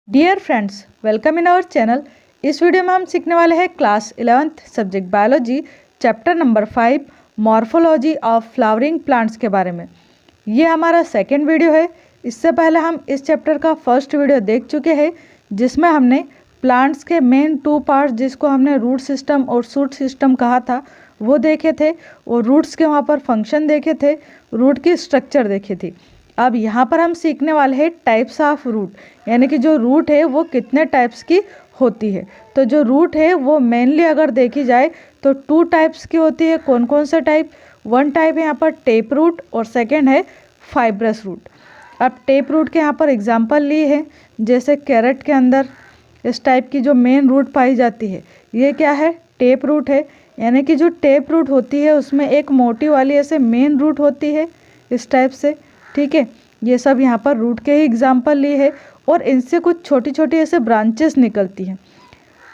Dear friends, welcome in our channel. इस video में हम सीखने वाले हैं class 11th subject biology chapter number 5 morphology of flowering plants के बारे में। ये हमारा सेकेंड वीडियो है। इससे पहले हम इस चैप्टर का फर्स्ट वीडियो देख चुके हैं जिसमें हमने प्लांट्स के मेन टू पार्ट्स जिसको हमने रूट सिस्टम और शूट सिस्टम कहा था वो देखे थे और रूट्स के वहाँ पर फंक्शन देखे थे, रूट की स्ट्रक्चर देखी थी। अब यहाँ पर हम सीखने वाले हैं टाइप्स ऑफ रूट, यानी कि जो रूट है वो कितने टाइप्स की होती है। तो जो रूट है वो मेनली अगर देखी जाए तो टू टाइप्स की होती है। कौन कौन सा टाइप? वन टाइप है यहाँ पर टेप रूट और सेकंड है फाइब्रस रूट। अब टेप रूट के यहाँ पर एग्जांपल लिए हैं, जैसे कैरेट के अंदर इस टाइप की जो मेन रूट पाई जाती है ये क्या है? टेप रूट है। यानी कि जो टेप रूट होती है उसमें एक मोटी वाली ऐसे मेन रूट होती है इस टाइप से, ठीक है। ये सब यहाँ पर रूट के ही एग्जाम्पल लिए है और इनसे कुछ छोटी छोटी ऐसे ब्रांचेस निकलती हैं।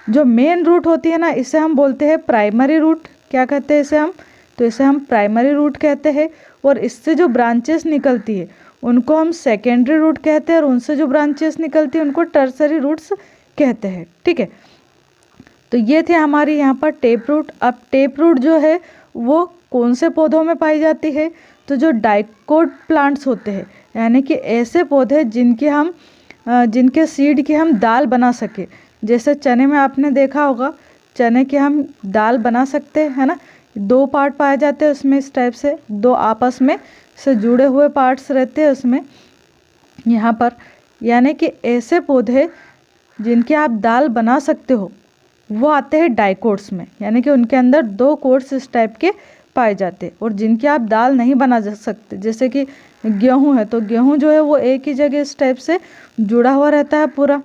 जो मेन रूट होती है ना, इसे हम बोलते हैं प्राइमरी रूट। क्या कहते हैं इसे हम? तो इसे हम प्राइमरी रूट कहते हैं। और इससे जो ब्रांचेस निकलती है उनको हम सेकेंडरी रूट कहते हैं और उनसे जो ब्रांचेस निकलती है उनको टर्सरी रूट्स कहते हैं, ठीक है। तो ये थे हमारी यहाँ पर टेप रूट। अब टेप रूट जो है वो कौन से पौधों में पाई जाती है? तो जो डाइकोट प्लांट्स होते हैं, यानी कि ऐसे पौधे जिनके सीड की हम दाल बना सके। जैसे चने में आपने देखा होगा, चने की हम दाल बना सकते हैं, है ना। दो पार्ट पाए जाते हैं उसमें इस टाइप से, दो आपस में से जुड़े हुए पार्ट्स रहते हैं उसमें यहाँ पर। यानी कि ऐसे पौधे जिनके आप दाल बना सकते हो वो आते हैं डाइकोट्स में, यानी कि उनके अंदर दो कोट्स इस टाइप के पाए जाते हैं। और जिनकी आप दाल नहीं बना सकते, जैसे कि गेहूं है, तो गेहूं जो है वो एक ही जगह इस टाइप से जुड़ा हुआ रहता है पूरा,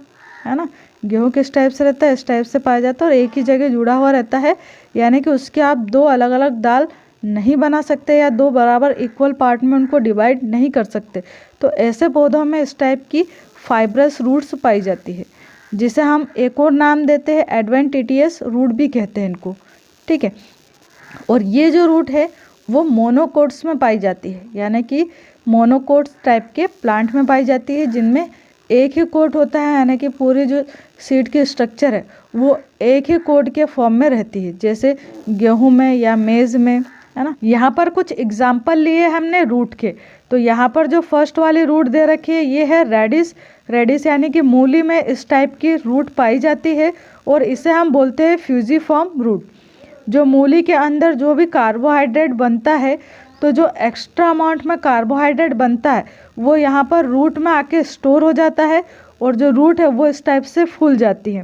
है ना। गेहूं किस टाइप से रहता है? इस टाइप से पाया जाता है और एक ही जगह जुड़ा हुआ रहता है। यानी कि उसके आप दो अलग अलग दाल नहीं बना सकते या दो बराबर इक्वल पार्ट में उनको डिवाइड नहीं कर सकते। तो ऐसे पौधों में इस टाइप की फाइब्रस रूट्स पाई जाती है, जिसे हम एक और नाम देते हैं एडवेंटिटियस रूट भी कहते हैं इनको, ठीक है। और ये जो रूट है वो मोनोकोट्स में पाई जाती है, यानी कि मोनोकोट्स टाइप के प्लांट में पाई जाती है जिनमें एक ही कोट होता है, यानी कि पूरी जो सीड की स्ट्रक्चर है वो एक ही कोट के फॉर्म में रहती है, जैसे गेहूं में या मेज़ में, है ना। यहाँ पर कुछ एग्जाम्पल लिए हमने रूट के। तो यहाँ पर जो फर्स्ट वाली रूट दे रखी है ये है रेडिस। रेडिस यानी कि मूली में इस टाइप की रूट पाई जाती है और इसे हम बोलते हैं फ्यूजिफॉर्म रूट। जो मूली के अंदर जो भी कार्बोहाइड्रेट बनता है, तो जो एक्स्ट्रा अमाउंट में कार्बोहाइड्रेट बनता है वो यहाँ पर रूट में आके स्टोर हो जाता है और जो रूट है वो इस टाइप से फूल जाती है।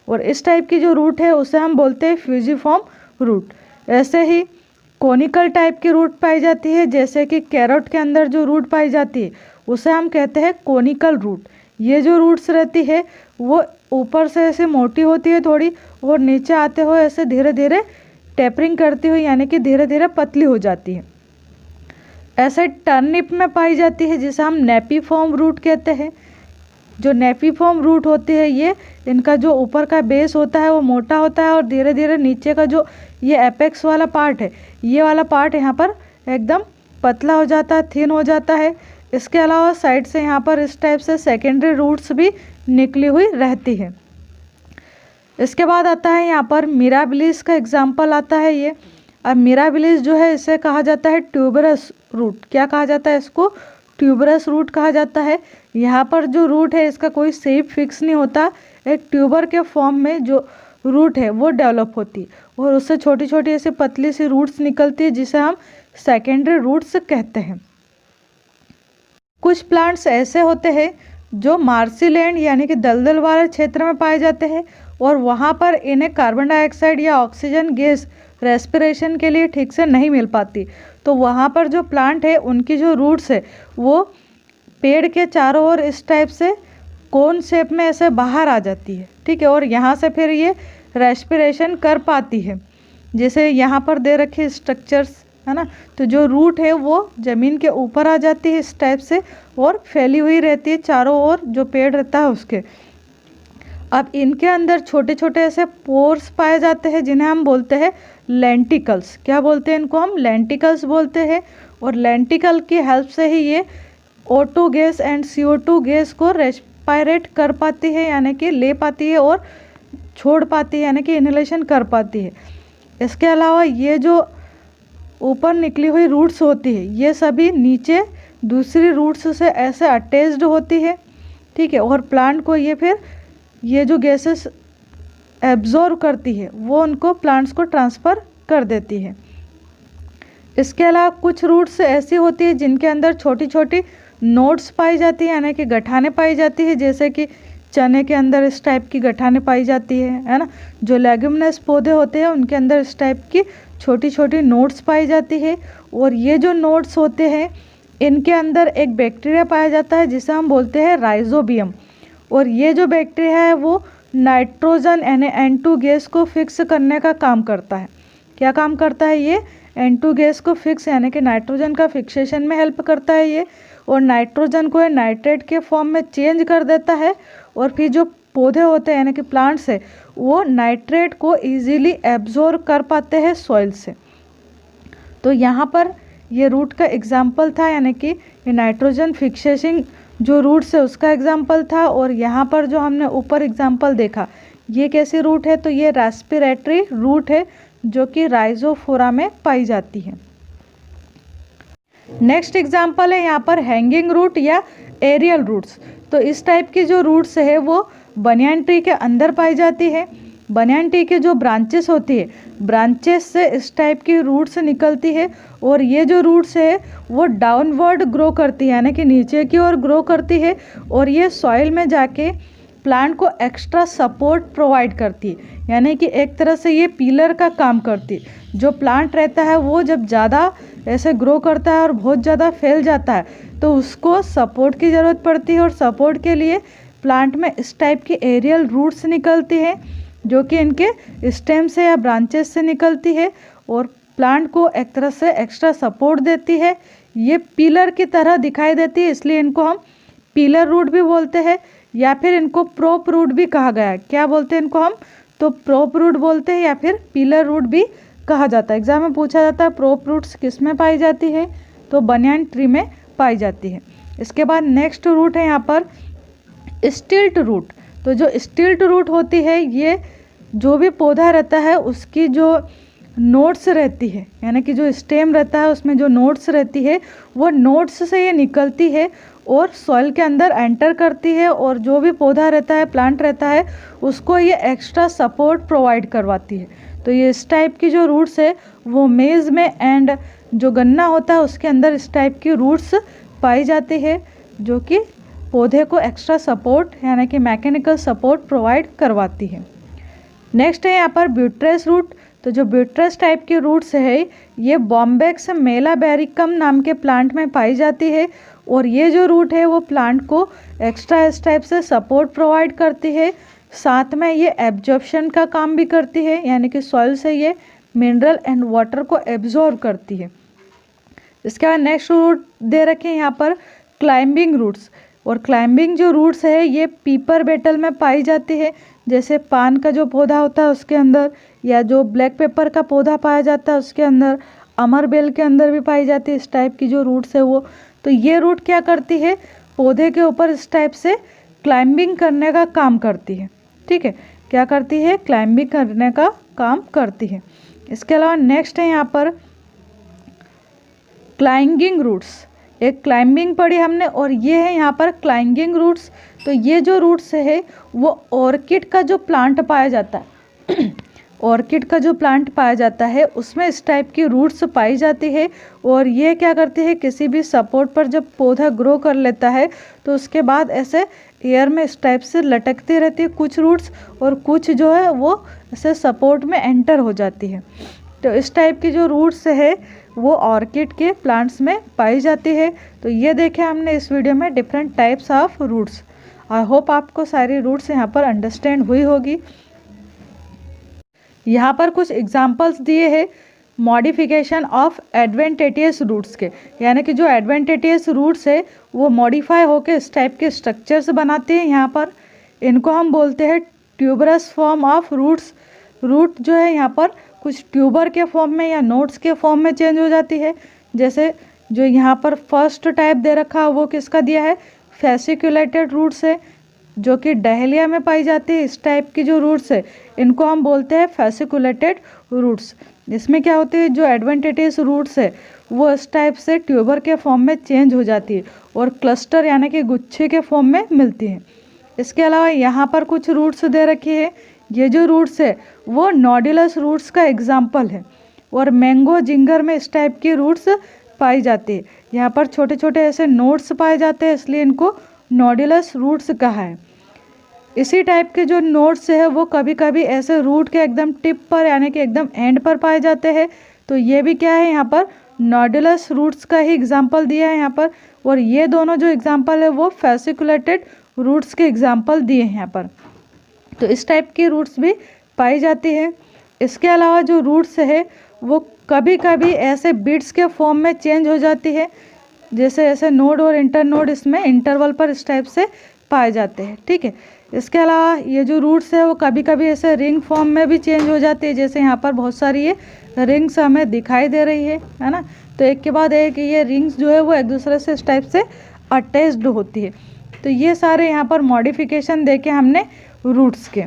और इस टाइप की जो रूट है उसे हम बोलते हैं फ्यूजिफॉर्म रूट। ऐसे ही कोनिकल टाइप की रूट पाई जाती है, जैसे कि कैरेट के अंदर जो रूट पाई जाती है उसे हम कहते हैं कोनिकल रूट। ये जो रूट्स रहती है वो ऊपर से ऐसे मोटी होती है थोड़ी और नीचे आते हुए ऐसे धीरे धीरे टेपरिंग करती हुई, यानी कि धीरे धीरे पतली हो जाती है। ऐसे टर्निप में पाई जाती है जिसे हम नेपीफॉर्म रूट कहते हैं। जो नेपीफॉर्म रूट होती है ये, इनका जो ऊपर का बेस होता है वो मोटा होता है और धीरे धीरे नीचे का जो ये एपेक्स वाला पार्ट है, ये वाला पार्ट यहाँ पर एकदम पतला हो जाता है, थिन हो जाता है। इसके अलावा साइड से यहाँ पर इस टाइप से सेकेंडरी रूट्स भी निकली हुई रहती है। इसके बाद आता है यहाँ पर मिराबिलिस का एग्जाम्पल आता है ये। अब मिराबिलिस जो है इसे कहा जाता है ट्यूबरस रूट। क्या कहा जाता है इसको? ट्यूबरस रूट कहा जाता है। यहाँ पर जो रूट है इसका कोई शेप फिक्स नहीं होता, एक ट्यूबर के फॉर्म में जो रूट है वो डेवलप होती है और उससे छोटी छोटी ऐसी पतली सी रूट्स निकलती है जिसे हम सेकेंडरी रूट्स कहते हैं। कुछ प्लांट्स ऐसे होते हैं जो मार्सी लैंड यानी कि दलदल वाले क्षेत्र में पाए जाते हैं और वहाँ पर इन्हें कार्बन डाइऑक्साइड या ऑक्सीजन गैस रेस्पिरेशन के लिए ठीक से नहीं मिल पाती। तो वहाँ पर जो प्लांट है उनकी जो रूट्स है वो पेड़ के चारों ओर इस टाइप से कोन शेप में ऐसे बाहर आ जाती है, ठीक है। और यहाँ से फिर ये रेस्पिरेशन कर पाती है, जैसे यहाँ पर दे रखे स्ट्रक्चर्स, है ना। तो जो रूट है वो ज़मीन के ऊपर आ जाती है इस टाइप से और फैली हुई रहती है चारों ओर जो पेड़ रहता है उसके। अब इनके अंदर छोटे छोटे ऐसे पोर्स पाए जाते हैं जिन्हें हम बोलते हैं लेंटिकल्स। क्या बोलते हैं इनको? हम लेंटिकल्स बोलते हैं। और लेंटिकल की हेल्प से ही ये O2 gas and CO2 gas को एस्पायरेट कर पाती है यानी कि ले पाती है और छोड़ पाती है यानी कि इनहेलेशन कर पाती है। इसके अलावा ये जो ऊपर निकली हुई रूट्स होती है ये सभी नीचे दूसरी रूट्स से ऐसे अटैच्ड होती है, ठीक है, और प्लांट को ये फिर ये जो गैसेस एब्जॉर्व करती है वो उनको प्लांट्स को ट्रांसफ़र कर देती है। इसके अलावा कुछ रूट्स ऐसी होती है जिनके अंदर छोटी छोटी नोड्स पाई जाती है यानी कि गठाने पाई जाती है, जैसे कि चने के अंदर इस टाइप की गठाने पाई जाती है ना। जो लेग्यूमिनस पौधे होते हैं उनके अंदर इस टाइप की छोटी छोटी नोड्स पाई जाती है। और ये जो नोड्स होते हैं इनके अंदर एक बैक्टीरिया पाया जाता है जिसे हम बोलते हैं राइजोबियम। और ये जो बैक्टीरिया है वो नाइट्रोजन यानी N2 गैस को फिक्स करने का काम करता है। क्या काम करता है ये? N2 गैस को फिक्स यानी कि नाइट्रोजन का फिक्सेशन में हेल्प करता है ये, और नाइट्रोजन को नाइट्रेट के फॉर्म में चेंज कर देता है। और फिर जो पौधे होते हैं यानी कि प्लांट्स है वो नाइट्रेट को इजीली एब्जॉर्ब कर पाते हैं सॉइल से। तो यहाँ पर ये रूट का एग्जाम्पल था यानी कि ये नाइट्रोजन फिक्सेशन जो रूट्स है उसका एग्जाम्पल था। और यहाँ पर जो हमने ऊपर एग्जाम्पल देखा ये कैसी रूट है? तो ये रेस्पिरेटरी रूट है जो कि राइजोफोरा में पाई जाती है। नेक्स्ट एग्जाम्पल है यहाँ पर हैंगिंग रूट या एरियल रूट्स। तो इस टाइप की जो रूट्स है वो बनियान ट्री के अंदर पाई जाती है। बनियान ट्री के जो ब्रांचेस होती है ब्रांचेस से इस टाइप की रूट्स निकलती है, और ये जो रूट्स है वो डाउनवर्ड ग्रो करती है यानी कि नीचे की ओर ग्रो करती है, और ये सॉइल में जाके प्लांट को एक्स्ट्रा सपोर्ट प्रोवाइड करती है यानी कि एक तरह से ये पिलर का काम करती है। जो प्लांट रहता है वो जब ज़्यादा ऐसे ग्रो करता है और बहुत ज़्यादा फैल जाता है तो उसको सपोर्ट की ज़रूरत पड़ती है, और सपोर्ट के लिए प्लांट में इस टाइप की एरियल रूट्स निकलती है जो कि इनके स्टेम से या ब्रांचेस से निकलती है और प्लांट को एक तरह से एक्स्ट्रा सपोर्ट देती है। ये पिलर की तरह दिखाई देती है इसलिए इनको हम पिलर रूट भी बोलते हैं, या फिर इनको प्रोप रूट भी कहा गया है। क्या बोलते हैं इनको हम? तो प्रोप रूट बोलते हैं या फिर पिलर रूट भी कहा जाता है। एग्जाम में पूछा जाता है प्रोप रूट्स किस में पाई जाती है? तो बनियान ट्री में पाई जाती है। इसके बाद नेक्स्ट रूट है यहाँ पर स्टिल्ट रूट। तो जो स्टिल्ट रूट होती है ये जो भी पौधा रहता है उसकी जो नोट्स रहती है यानी कि जो स्टेम रहता है उसमें जो नोट्स रहती है वो नोट्स से ये निकलती है और सॉइल के अंदर एंटर करती है, और जो भी पौधा रहता है प्लांट रहता है उसको ये एक्स्ट्रा सपोर्ट प्रोवाइड करवाती है। तो ये इस टाइप की जो रूट्स है वो मेज़ में एंड जो गन्ना होता है उसके अंदर इस टाइप की रूट्स पाई जाती है जो कि पौधे को एक्स्ट्रा सपोर्ट यानी कि मैकेनिकल सपोर्ट प्रोवाइड करवाती है। नेक्स्ट है यहाँ पर ब्यूट्रेस रूट। तो जो ब्यूट्रेस टाइप की रूट्स है ये बॉम्बेक्स मेलाबेरिकम नाम के प्लांट में पाई जाती है, और ये जो रूट है वो प्लांट को एक्स्ट्रा इस टाइप से सपोर्ट प्रोवाइड करती है। साथ में ये एब्जॉर्प्शन का काम भी करती है यानी कि सॉइल से ये मिनरल एंड वाटर को एब्जॉर्ब करती है। इसके बाद नेक्स्ट रूट दे रखे हैं यहाँ पर क्लाइंबिंग रूट्स। और क्लाइंबिंग जो रूट्स है ये पीपर बेटल में पाई जाती है, जैसे पान का जो पौधा होता है उसके अंदर, या जो ब्लैक पेपर का पौधा पाया जाता है उसके अंदर, अमर बेल के अंदर भी पाई जाती है इस टाइप की जो रूट्स है वो। तो ये रूट क्या करती है? पौधे के ऊपर इस टाइप से क्लाइंबिंग करने का काम करती है। ठीक है, क्या करती है? क्लाइंबिंग करने का काम करती है। इसके अलावा नेक्स्ट है यहाँ पर क्लाइंबिंग रूट्स। एक क्लाइंबिंग पढ़ी हमने और ये है यहाँ पर क्लाइंबिंग रूट्स। तो ये जो रूट्स है वो ऑर्किड का जो प्लांट पाया जाता है ऑर्किड का जो प्लांट पाया जाता है उसमें इस टाइप की रूट्स पाई जाती है, और ये क्या करती है? किसी भी सपोर्ट पर जब पौधा ग्रो कर लेता है तो उसके बाद ऐसे एयर में इस टाइप से लटकती रहती है कुछ रूट्स, और कुछ जो है वो ऐसे सपोर्ट में एंटर हो जाती है। तो इस टाइप की जो रूट्स है वो ऑर्किड के प्लांट्स में पाई जाती है। तो ये देखे हमने इस वीडियो में different types of roots. I hope आपको सारी रूट्स यहाँ पर अंडरस्टैंड हुई होगी। यहाँ पर कुछ एग्जांपल्स दिए हैं मॉडिफिकेशन ऑफ एडवेंटेटियस रूट्स के, यानी कि जो एडवेंटेटियस रूट्स है वो मॉडिफाई होकर इस टाइप के स्ट्रक्चर्स बनाते हैं। यहाँ पर इनको हम बोलते हैं tuberous form of roots. Root जो है यहाँ पर कुछ ट्यूबर के फॉर्म में या नोट्स के फॉर्म में चेंज हो जाती है। जैसे जो यहाँ पर फर्स्ट टाइप दे रखा है वो किसका दिया है? फैसिकुलेटेड रूट्स है। जो कि डहेलिया में पाई जाती है। इस टाइप की जो रूट्स है इनको हम बोलते हैं फेसिकुलेटेड रूट्स। इसमें क्या होती है, जो एडवेंटिटिस रूट्स है वो इस टाइप से ट्यूबर के फॉर्म में चेंज हो जाती है और क्लस्टर यानी कि गुच्छे के फॉर्म में मिलती है। इसके अलावा यहाँ पर कुछ रूट्स दे रखी है। ये जो रूट्स है वो नोडुलस रूट्स का एग्जाम्पल है और मैंगो जिंगर में इस टाइप की रूट्स पाई जाती है। यहाँ पर छोटे छोटे ऐसे नोड्स पाए जाते हैं, इसलिए इनको नोडुलस रूट्स कहा है। इसी टाइप के जो नोड्स है वो कभी कभी ऐसे रूट के एकदम टिप पर यानी कि एकदम एंड पर पाए जाते हैं। तो ये भी क्या है, यहाँ पर नोडुलस रूट्स का ही एग्जाम्पल दिया है यहाँ पर। और ये दोनों जो एग्जाम्पल है वो फेसिकुलेटेड रूट्स के एग्जाम्पल दिए हैं यहाँ पर। तो इस टाइप की रूट्स भी पाई जाती है। इसके अलावा जो रूट्स है वो कभी कभी ऐसे बिट्स के फॉर्म में चेंज हो जाती है, जैसे ऐसे नोड और इंटरनोड इसमें इंटरवल पर इस टाइप से पाए जाते हैं। ठीक है, इसके अलावा ये जो रूट्स है वो कभी कभी ऐसे रिंग फॉर्म में भी चेंज हो जाती है, जैसे यहाँ पर बहुत सारी ये रिंग्स हमें दिखाई दे रही है ना। तो एक के बाद एक ये रिंग्स जो है वो एक दूसरे से इस टाइप से अटैच्ड होती है। तो ये सारे यहाँ पर मॉडिफिकेशन देके हमने रूट्स के।